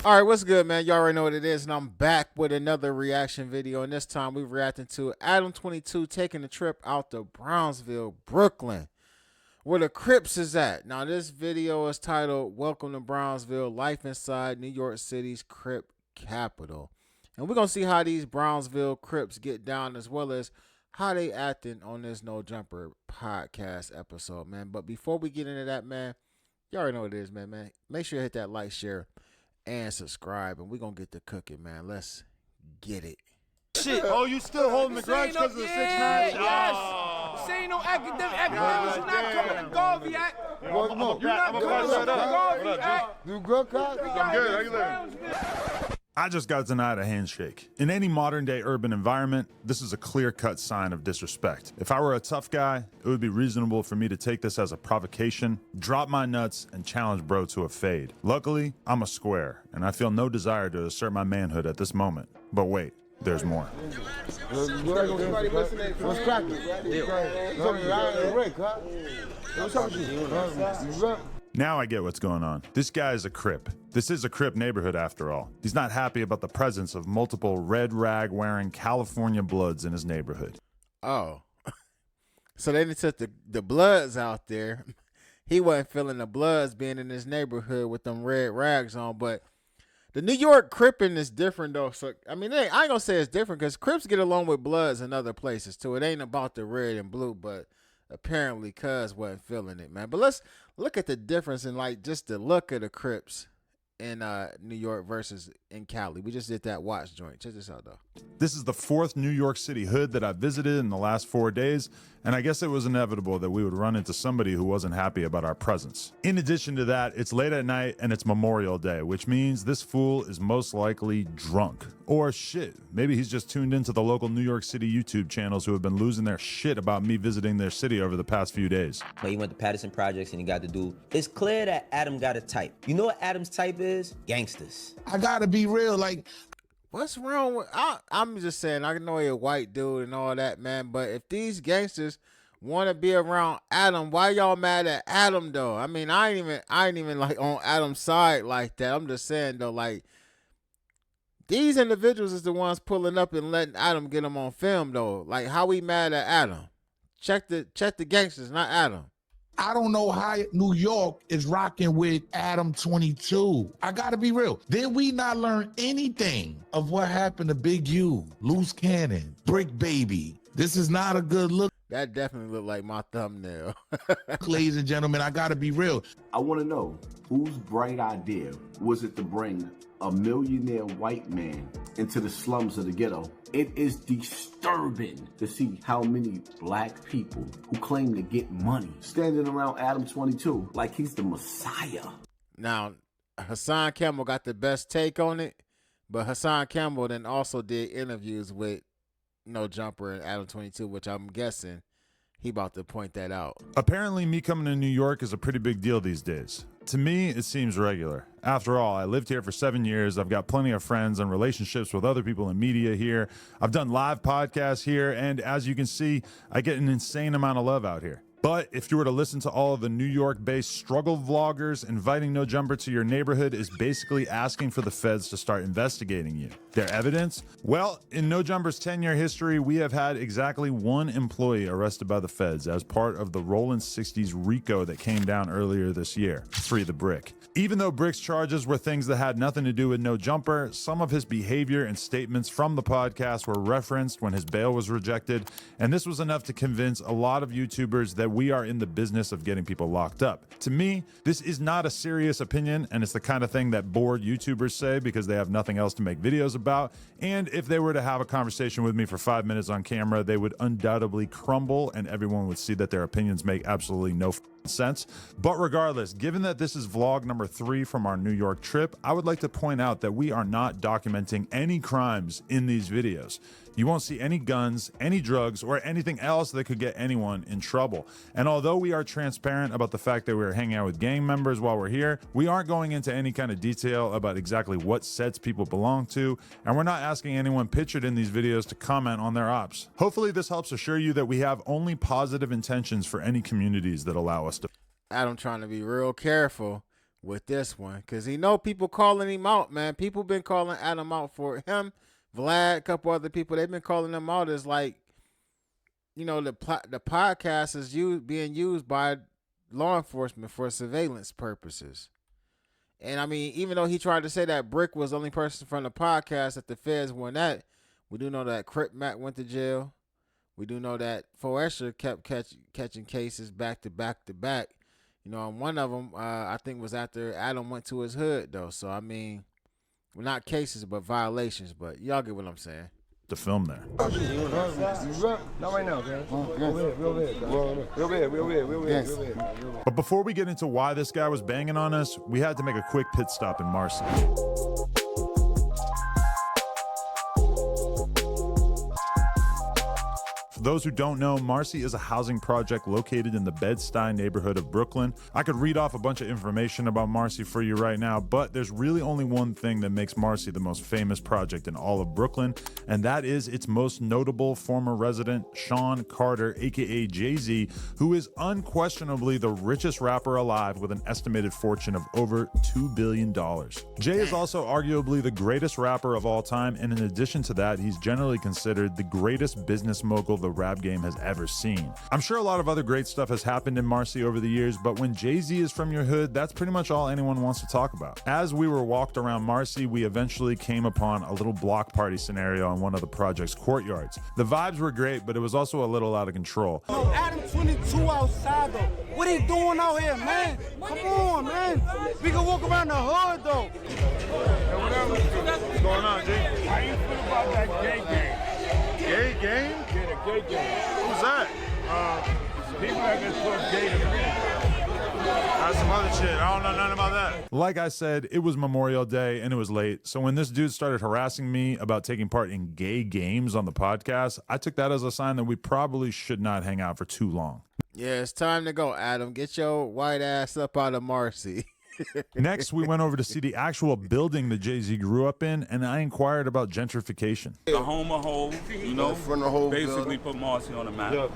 All right, what's good, man? You already know what it is, and I'm back with another reaction video. And this time we're reacting to Adam 22 taking a trip out to Brownsville, Brooklyn, where the Crips is at. Now, this video is titled "Welcome to Brownsville: Life Inside New York City's Crip Capital." And we're going to see how these Brownsville Crips get down, as well as how they acting on this No Jumper podcast episode, man. But before we get into that, man, you already know what it is, man. Make sure you hit that like, share, and subscribe, and we're gonna get to cooking, man. Let's get it. Shit. Oh, you still holding the grudge because of the 6 9? Yes. This ain't no academics. You're not coming to Garvey Act. You're not coming to Garvey Act. You good, Cos? I'm good. How you living? I just got denied a handshake. In any modern day urban environment, this is a clear-cut sign of disrespect. If I were a tough guy, it would be reasonable for me to take this as a provocation, drop my nuts, and challenge bro to a fade. Luckily, I'm a square, and I feel no desire to assert my manhood at this moment. But wait, there's more. What's cracking? Now I get what's going on. This guy is a Crip. This is a Crip neighborhood after all. He's not happy about the presence of multiple red rag wearing California Bloods in his neighborhood. Oh, so they took the Bloods out there. He wasn't feeling the Bloods being in his neighborhood with them red rags on, but the New York Cripping is different though. So I mean, I ain't gonna say it's different because Crips get along with Bloods in other places too. It ain't about the red and blue, but apparently Cuz wasn't feeling it, man. But let's look at the difference in like just the look of the Crips in New York versus in Cali. We just did that watch joint. Check this out though. This is the 4th New York City hood that I visited in the last 4 days, and I guess it was inevitable that we would run into somebody who wasn't happy about our presence. In addition to that, it's late at night and it's Memorial Day, which means this fool is most likely drunk. Or shit, maybe he's just tuned into the local New York City YouTube channels who have been losing their shit about me visiting their city over the past few days. But he went to Patterson Projects and he got to do. It's clear that Adam got a type. You know what Adam's type is? Gangsters. I gotta be real, like, What's wrong with I'm just saying, I know you're a white dude and all that, man, but if these gangsters want to be around Adam, why y'all mad at Adam though? I mean, I ain't even like on Adam's side like that. I'm just saying though, like, these individuals is the ones pulling up and letting Adam get them on film though. Like, how we mad at Adam? Check the gangsters, not Adam. I don't know how New York is rocking with Adam 22. I gotta be real. Did we not learn anything of what happened to Big U, Loose Cannon, Brick Baby? This is not a good look. That definitely looked like my thumbnail. Ladies and gentlemen, I gotta be real. I want to know, whose bright idea was it to bring a millionaire white man into the slums of the ghetto? It is disturbing to see how many black people who claim to get money standing around Adam 22 like he's the Messiah. Now, Hassan Campbell got the best take on it, but Hassan Campbell then also did interviews with No Jumper and Adam 22, which I'm guessing he about to point that out. Apparently, me coming to New York is a pretty big deal these days. To me, it seems regular. After all, I lived here for 7 years. I've got plenty of friends and relationships with other people in media here. I've done live podcasts here, and as you can see, I get an insane amount of love out here. But if you were to listen to all of the New York-based struggle vloggers, inviting No Jumper to your neighborhood is basically asking for the feds to start investigating you. Their evidence? Well, in No Jumper's 10-year history, we have had exactly 1 employee arrested by the feds as part of the Rollin' 60s RICO that came down earlier this year. Free the Brick. Even though Brick's charges were things that had nothing to do with No Jumper, some of his behavior and statements from the podcast were referenced when his bail was rejected, and this was enough to convince a lot of YouTubers that we are in the business of getting people locked up. To me, this is not a serious opinion, and it's the kind of thing that bored YouTubers say because they have nothing else to make videos about, and if they were to have a conversation with me for 5 minutes on camera, they would undoubtedly crumble, and everyone would see that their opinions make absolutely no sense. But regardless, given that this is vlog number 3 from our New York trip, I would like to point out that we are not documenting any crimes in these videos. You won't see any guns, any drugs, or anything else that could get anyone in trouble. And although we are transparent about the fact that we're hanging out with gang members while we're here, we aren't going into any kind of detail about exactly what sets people belong to, and we're not asking anyone pictured in these videos to comment on their ops. Hopefully this helps assure you that we have only positive intentions for any communities that allow us to. Adam trying to be real careful with this one, because he know people calling him out, man. People been calling Adam out for him, Vlad, a couple other people. They've been calling him out as like, you know, the podcast is being used by law enforcement for surveillance purposes. And I mean, even though he tried to say that Brick was the only person from the podcast that the feds went at, we do know that Crip Mac went to jail. We do know that Foesha kept catching cases back to back to back. You know, and one of them, I think, was after Adam went to his hood, though. So, I mean, well, not cases, but violations. But y'all get what I'm saying. To film there. Not right now, man. Real bad. But before we get into why this guy was banging on us, we had to make a quick pit stop in Marcy. For those who don't know, Marcy is a housing project located in the Bedstey neighborhood of Brooklyn. I could read off a bunch of information about Marcy for you right now, but there's really only one thing that makes Marcy the most famous project in all of Brooklyn, and that is its most notable former resident, Sean Carter, aka Jay-Z, who is unquestionably the richest rapper alive with an estimated fortune of over $2 billion. Jay is also arguably the greatest rapper of all time, and in addition to that, he's generally considered the greatest business mogul the rap game has ever seen. I'm sure a lot of other great stuff has happened in Marcy over the years, but when Jay-Z is from your hood, that's pretty much all anyone wants to talk about. As we were walked around Marcy, we eventually came upon a little block party scenario on one of the project's courtyards. The vibes were great, but it was also a little out of control. Yo, Adam 22 outside, though. What he doing out here, man? Come on, man. We can walk around the hood, though. What's going on, G? How you feel about that gay game? Gay game? Yeah, the gay game. Who's that? People that get called gay to me. That's some other shit. I don't know nothing about that. Like I said, it was Memorial Day and it was late, so when this dude started harassing me about taking part in gay games on the podcast, I took that as a sign that we probably should not hang out for too long. Yeah, it's time to go, Adam. Get your white ass up out of Marcy. Next, we went over to see the actual building that Jay-Z grew up in, and I inquired about gentrification. The home of home, you know, From the whole basically put Marcy on the map. You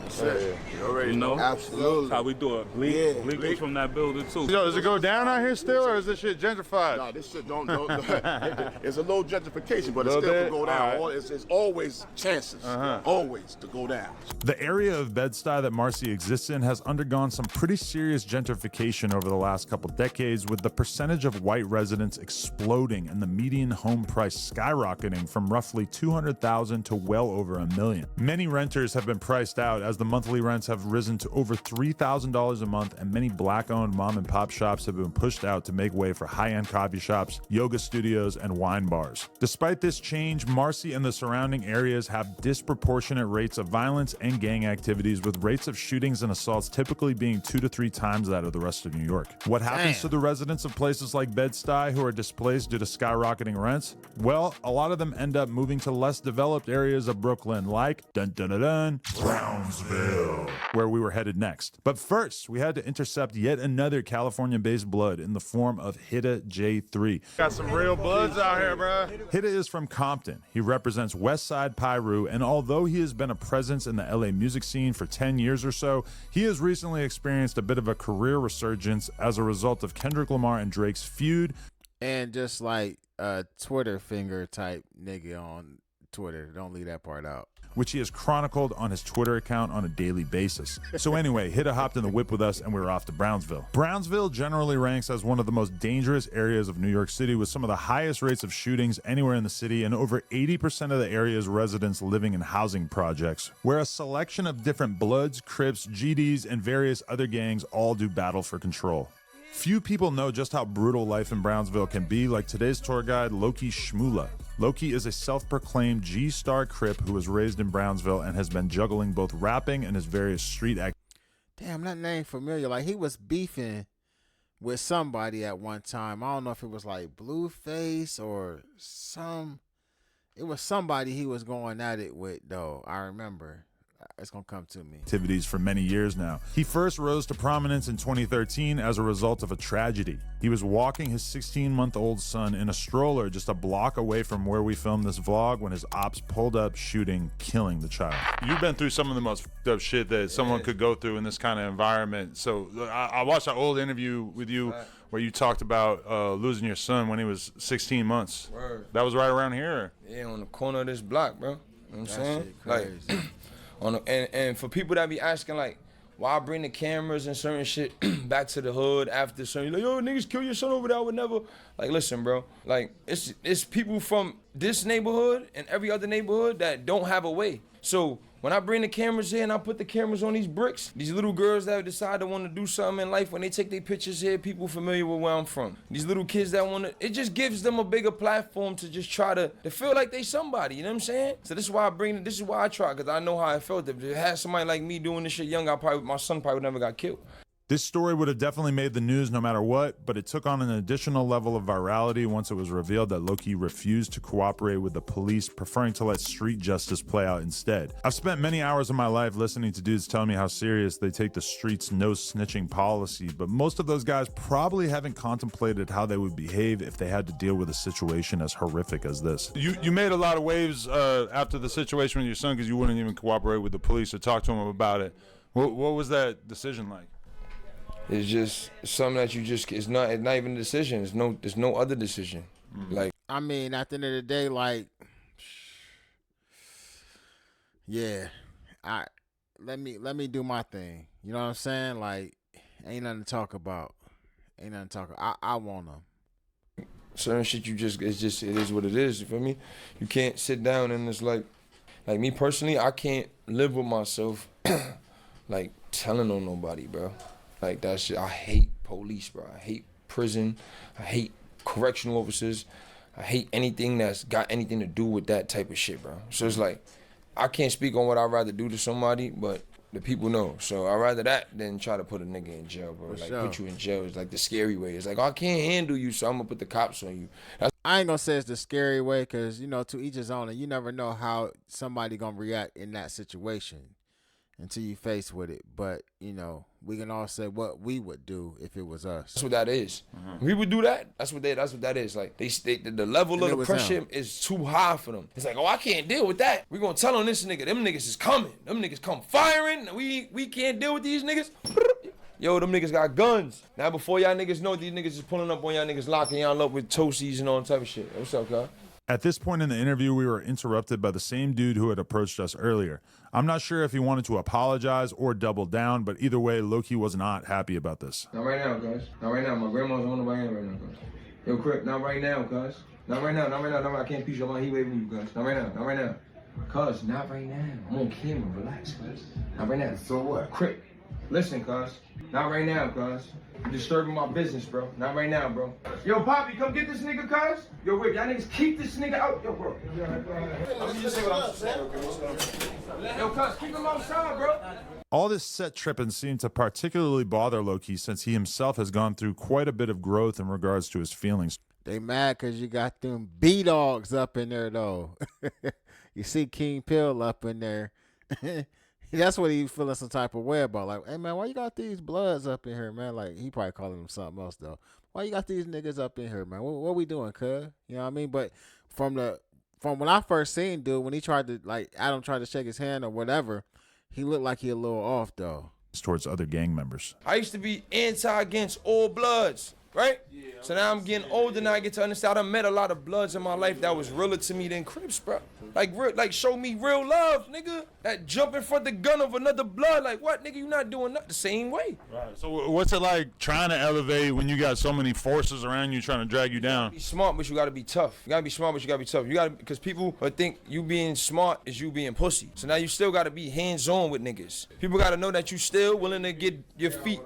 already know. Absolutely. That's how we do it. Bleak was from that building too. Yo, does it go down out here still, or is this shit gentrified? Nah, this shit don't. It's a little gentrification, but it Little still bit? can go down. All right. It's always chances, always to go down. The area of Bedstey that Marcy exists in has undergone some pretty serious gentrification over the last couple decades, with the percentage of white residents exploding and the median home price skyrocketing from roughly $200,000 to well over $1 million. Many renters have been priced out as the monthly rents have risen to over $3,000 a month, and many black-owned mom-and-pop shops have been pushed out to make way for high-end coffee shops, yoga studios, and wine bars. Despite this change, Marcy and the surrounding areas have disproportionate rates of violence and gang activities, with rates of shootings and assaults typically being 2 to 3 times that of the rest of New York. What happens to the residents of places like Bedstey who are displaced due to skyrocketing rents? Well, a lot of them end up moving to less developed areas of Brooklyn, like Brownsville, where we were headed next. But first, we had to intercept yet another California-based blood in the form of Hitta J3. Got some real bloods out here, bro. Hitta is from Compton. He represents West Side Pyru, and although he has been a presence in the LA music scene for 10 years or so, he has recently experienced a bit of a career resurgence as a result of Kendrick Lamar and Drake's feud. And just like a Twitter finger type nigga on Twitter. Don't leave that part out. Which he has chronicled on his Twitter account on a daily basis. So anyway, Hitta hopped in the whip with us and we were off to Brownsville. Brownsville generally ranks as one of the most dangerous areas of New York City, with some of the highest rates of shootings anywhere in the city, and over 80% of the area's residents living in housing projects, where a selection of different Bloods, Crips, GDs, and various other gangs all do battle for control. Few people know just how brutal life in Brownsville can be, like today's tour guide, Loki Schmoola. Loki is a self-proclaimed G-star Crip who was raised in Brownsville and has been juggling both rapping and his various street activities. Damn, that name familiar. Like, he was beefing with somebody at one time. I don't know if it was like Blueface or it was somebody he was going at it with, though. I remember. It's gonna come to me. Activities for many years now. He first rose to prominence in 2013 as a result of a tragedy. He was walking his 16-month-old son in a stroller just a block away from where we filmed this vlog when his ops pulled up, shooting, killing the child. You've been through some of the most fucked up shit that someone could go through in this kind of environment. So I watched an old interview with you where you talked about losing your son when he was 16 months. Word. That was right around here? Yeah, on the corner of this block, bro. You know what I'm saying? Crazy. And for people that be asking, like, why I bring the cameras and certain shit back to the hood after certain, like, yo, niggas kill your son over there, I would never. Like, listen, bro. Like, it's people from this neighborhood and every other neighborhood that don't have a way. So when I bring the cameras here and I put the cameras on these bricks, these little girls that decide to want to do something in life, when they take their pictures here, people familiar with where I'm from. These little kids that want to, it just gives them a bigger platform to just try to feel like they somebody, you know what I'm saying? So this is why I bring it, this is why I try, because I know how I felt. If it had somebody like me doing this shit young, my son probably never got killed. This story would have definitely made the news no matter what, but it took on an additional level of virality once it was revealed that Loki refused to cooperate with the police, preferring to let street justice play out instead. I've spent many hours of my life listening to dudes tell me how serious they take the street's no snitching policy, but most of those guys probably haven't contemplated how they would behave if they had to deal with a situation as horrific as this. You made a lot of waves after the situation with your son because you wouldn't even cooperate with the police or talk to him about it. What was that decision like? It's just something that you just, it's not even a decision. There's no other decision. Like, I mean, at the end of the day, like, yeah, let me do my thing. You know what I'm saying? Like, ain't nothing to talk about. I want them. Certain shit it is what it is, you feel me? You can't sit down and it's like me personally, I can't live with myself, like, telling on nobody, bro. Like, that shit, I hate police, bro. I hate prison. I hate correctional officers. I hate anything that's got anything to do with that type of shit, bro. So it's like, I can't speak on what I'd rather do to somebody, but the people know. So I'd rather that than try to put a nigga in jail, bro. For like, sure. put you in jail is like the scary way. It's like, oh, I can't handle you, so I'm gonna put the cops on you. I ain't gonna say it's the scary way, because, you know, to each his own, and you never know how somebody gonna react in that situation until you face with it. But, you know, we can all say what we would do if it was us. That's what that is. We would do that. That's what that is. Like, the level of the pressure is too high for them. It's like, oh, I can't deal with that. We gonna tell on this nigga. Them niggas is coming. Them niggas come firing. We can't deal with these niggas. Yo, them niggas got guns. Now, before y'all niggas know, these niggas is pulling up on y'all niggas, locking y'all up with toasties and all type of shit. What's up, guy? At this point in the interview, we were interrupted by the same dude who had approached us earlier. I'm not sure if he wanted to apologize or double down, but either way, Loki was not happy about this. Not right now, guys. Not right now. My grandma's on the way in right now, guys. Yo, Crip, not right now, guys. Not right now. I can't piece your mind. He waving you, guys. Not right now. Cuz, not right now. I'm on camera. Relax, cuz. Not right now. So what? Crip, listen, cuz. Not right now, cuz. You're disturbing my business, bro. Not right now, bro. Yo, Poppy, come get this nigga, cuz. Yo, Rick, y'all niggas keep this nigga out. Yo, bro. Let me just say what I'm saying. Yo, cuz, keep him outside, bro. All this set tripping seemed to particularly bother Loki since he himself has gone through quite a bit of growth in regards to his feelings. They mad because you got them B-dogs up in there, though. You see King Pill up in there. That's what he feeling some type of way about. Like, hey, man, why you got these bloods up in here, man? Like, he probably calling them something else, though. Why you got these niggas up in here, man? What we doing, cuz? You know what I mean? But from when I first seen dude, when he tried to, like, Adam tried to shake his hand or whatever, he looked like he a little off, though. Towards other gang members. I used to be against all bloods, right? Yeah, so now I'm getting older and I get to understand. I met a lot of bloods in my life that was realer to me than Crips, bro. Like show me real love, nigga. That jump in front of the gun of another blood, like what, nigga? You not doing that the same way. Right. So what's it like trying to elevate when you got so many forces around you trying to drag you down? Be smart, but you gotta be tough. You gotta be smart, but you gotta be tough. You gotta, because people would think you being smart is you being pussy. So now you still gotta be hands-on with niggas. People gotta know that you still willing to get your feet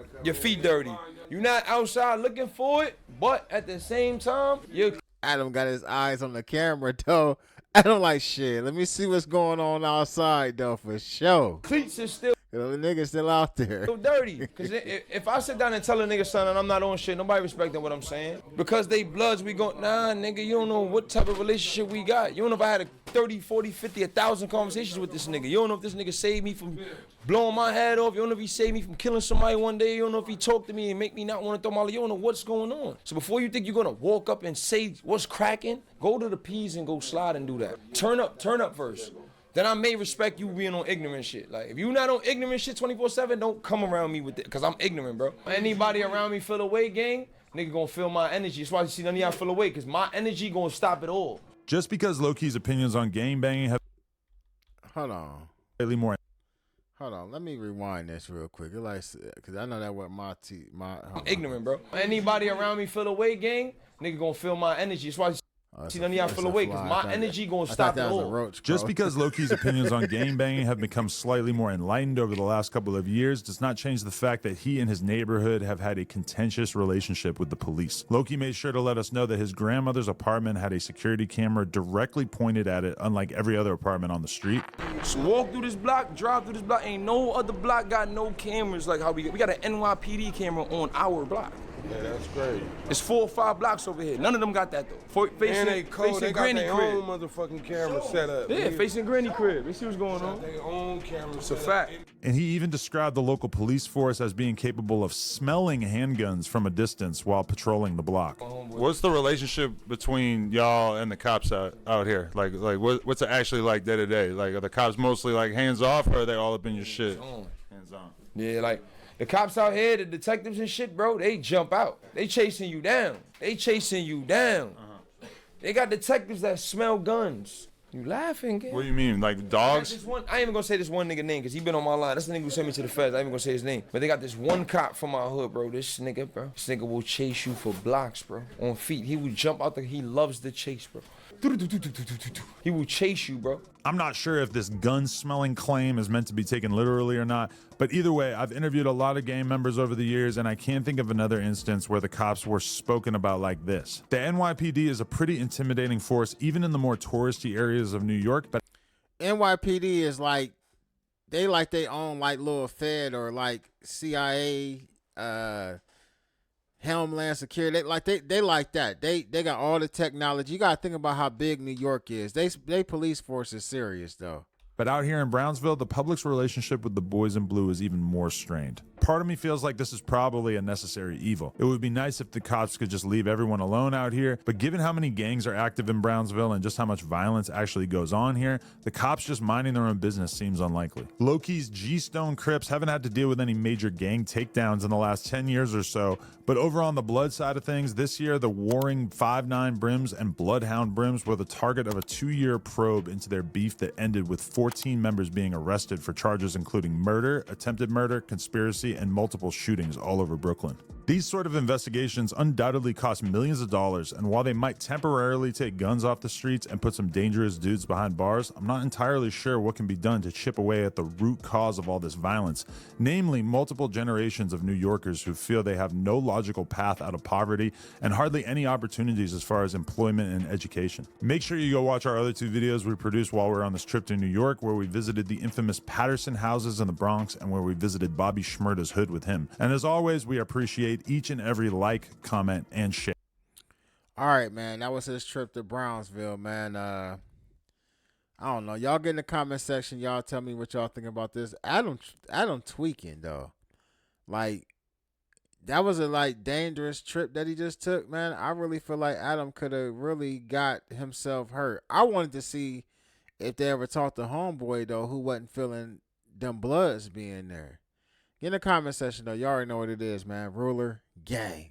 dirty. You're not outside looking for it, but at the same time, you. Adam got his eyes on the camera, though. Adam like, shit, let me see what's going on outside, though, for sure. Cleats is still. The nigga's still out there. So dirty. Because if I sit down and tell a nigga son and I'm not on shit, nobody respecting what I'm saying. Because they bloods, we go, nah, nigga, you don't know what type of relationship we got. You don't know if I had 30, 40, 50, 1,000 conversations with this nigga. You don't know if this nigga saved me from blowing my head off. You don't know if he saved me from killing somebody one day. You don't know if he talked to me and make me not want to throw my life. You don't know what's going on. So before you think you're going to walk up and say what's cracking, go to the P's and go slide and do that. Turn up first. Then I may respect you being on ignorant shit. Like, if you not on ignorant shit 24/7, don't come around me with it, because I'm ignorant, bro. Anybody around me feel away, gang, nigga gonna feel my energy. That's why you see none of y'all feel away, because my energy gonna stop it all. Just because Loki's opinions on gangbanging have Hold on. slightly more. Hold on. Let me rewind this real quick. Because I know that what I'm ignorant, bro. Anybody around me feel away, gang, nigga gonna feel my energy. That's why you see none of y'all feel away, because my energy gonna stop it all. Just because Loki's opinions on gangbanging have become slightly more enlightened over the last couple of years does not change the fact that he and his neighborhood have had a contentious relationship with the police. Loki made sure to let us know that his grandmother's apartment had a security camera directly pointed at it, unlike every other apartment on the street. Just walk through this block, drive through this block. Ain't no other block got no cameras like how we got an NYPD camera on our block. Yeah, that's great. It's 4 or 5 blocks over here. None of them got that though. And they cold. They got Granny their crib. own motherfucking camera set up. Yeah, facing Granny crib. They see what's going on. Their own camera. It's a fact. And he even described the local police force as being capable of smelling handguns from a distance while patrolling the block. What's the relationship between y'all and the cops out here? Like what's it actually like day to day? Like, are the cops mostly like hands off, or are they all up in your shit? Hands on. Yeah, like the cops out here, the detectives and shit, bro, they jump out. They chasing you down. They got detectives that smell guns. You laughing, kid? What do you mean, like dogs? I ain't even gonna say this one nigga name, because he been on my line. That's the nigga who sent me to the feds. I ain't even gonna say his name. But they got this one cop from my hood, bro. This nigga will chase you for blocks, bro. On feet. He will jump out he loves the chase, bro. He will chase you, bro. I'm not sure if this gun-smelling claim is meant to be taken literally or not, but either way, I've interviewed a lot of gang members over the years, and I can't think of another instance where the cops were spoken about like this. The NYPD is a pretty intimidating force, even in the more touristy areas of New York, but NYPD is like, they own like little Fed or like CIA, Homeland Security. They like that. They got all the technology. You gotta think about how big New York is. They police force is serious though. But out here in Brownsville, the public's relationship with the boys in blue is even more strained. Part of me feels like this is probably a necessary evil. It would be nice if the cops could just leave everyone alone out here, but given how many gangs are active in Brownsville and just how much violence actually goes on here, the cops just minding their own business seems unlikely. Loki's G-Stone Crips haven't had to deal with any major gang takedowns in the last 10 years or so, but over on the blood side of things, this year the warring 5'9" Brims and Bloodhound Brims were the target of a 2-year probe into their beef that ended with 14 members being arrested for charges including murder, attempted murder, conspiracy, and multiple shootings all over Brooklyn. These sort of investigations undoubtedly cost millions of dollars, and while they might temporarily take guns off the streets and put some dangerous dudes behind bars, I'm not entirely sure what can be done to chip away at the root cause of all this violence, namely multiple generations of New Yorkers who feel they have no logical path out of poverty and hardly any opportunities as far as employment and education. Make sure you go watch our other 2 videos we produced while we were on this trip to New York, where we visited the infamous Patterson houses in the Bronx and where we visited Bobby Schmurda's hood with him. And as always, we appreciate each and every like, comment, and share. All right, man. That was his trip to Brownsville, man. I don't know. Y'all get in the comment section. Y'all tell me what y'all think about this. Adam tweaking though. Like, that was a dangerous trip that he just took, man. I really feel like Adam could have really got himself hurt. I wanted to see if they ever talked to homeboy though, who wasn't feeling them bloods being there. Get in the comment section though. Y'all already know what it is, man. Ruler gang.